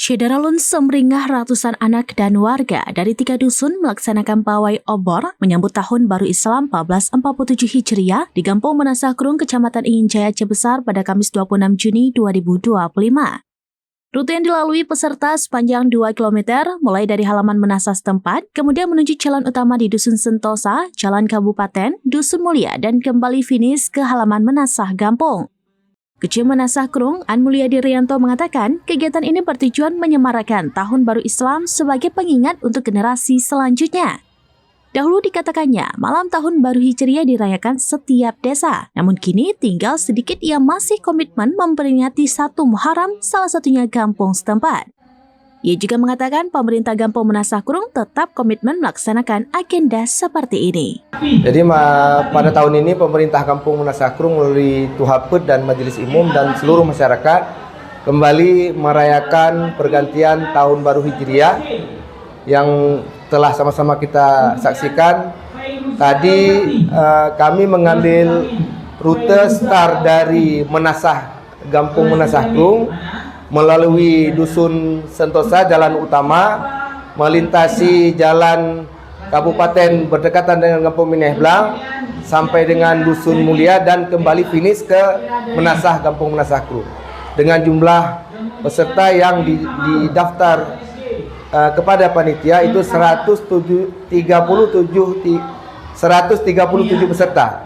Syederalun semringah ratusan anak dan warga dari 3 dusun melaksanakan pawai obor menyambut tahun baru Islam 1447 Hijriah di Kampung Menasakrung, Kecamatan Inginjaya, Aceh Besar pada Kamis 26 Juni 2025. Rute yang dilalui peserta sepanjang 2 km mulai dari halaman Menasah setempat, kemudian menuju jalan utama di Dusun Sentosa, Jalan Kabupaten, Dusun Mulia, dan kembali finish ke halaman Menasah Gampong. Kecil Menasakrung, An Mulyadi Rianto mengatakan kegiatan ini bertujuan menyemarakan Tahun Baru Islam sebagai pengingat untuk generasi selanjutnya. Dahulu dikatakannya, malam Tahun Baru Hijriah dirayakan setiap desa. Namun kini tinggal sedikit yang masih komitmen memperingati 1 Muharram, salah satunya kampung setempat. Ia juga mengatakan pemerintah Kampung Menasakrung tetap komitmen melaksanakan agenda seperti ini. Jadi pada tahun ini pemerintah Kampung Menasakrung melalui Tuhapet dan Majelis Imum dan seluruh masyarakat kembali merayakan pergantian Tahun Baru Hijriah yang telah sama-sama kita saksikan. Tadi kami mengambil rute start dari Kampung Menasakrung melalui Dusun Sentosa, jalan utama, melintasi jalan kabupaten berdekatan dengan Kampung Minehblang sampai dengan Dusun Mulia dan kembali finish ke Menasah, Kampung Menasakrung dengan jumlah peserta yang didaftar kepada panitia itu 137 peserta.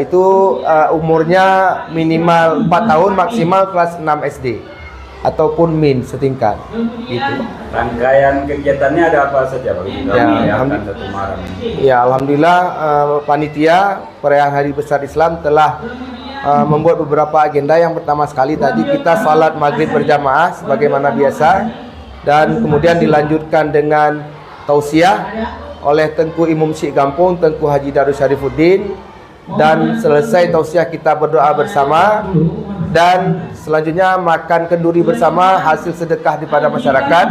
Itu umurnya minimal 4 tahun, maksimal kelas 6 SD ataupun min setingkat gitu. Rangkaian kegiatannya ada apa saja Pak? Alhamdulillah panitia perayaan Hari Besar Islam telah membuat beberapa agenda. Yang pertama sekali tadi kita salat maghrib berjamaah sebagaimana biasa, dan kemudian dilanjutkan dengan tausiah oleh Tengku Imam Syekh Gampong, Tengku Haji Darus Syarifuddin, dan selesai tausiah kita berdoa bersama, dan selanjutnya makan kenduri bersama hasil sedekah daripada masyarakat.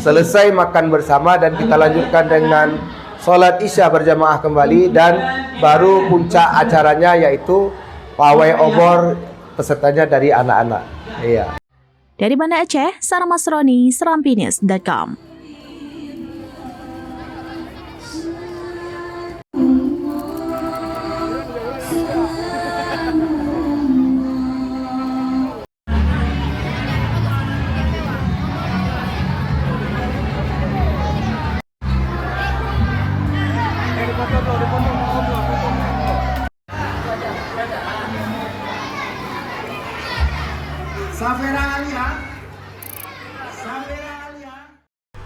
Selesai makan bersama dan kita lanjutkan dengan solat isya berjamaah kembali, dan baru puncak acaranya yaitu pawai obor, pesertanya dari anak-anak. Iya. Dari Banda Aceh, Sarah Masroni, serampinews.com.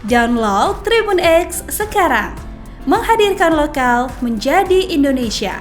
Download Tribun X sekarang, menghadirkan lokal menjadi Indonesia.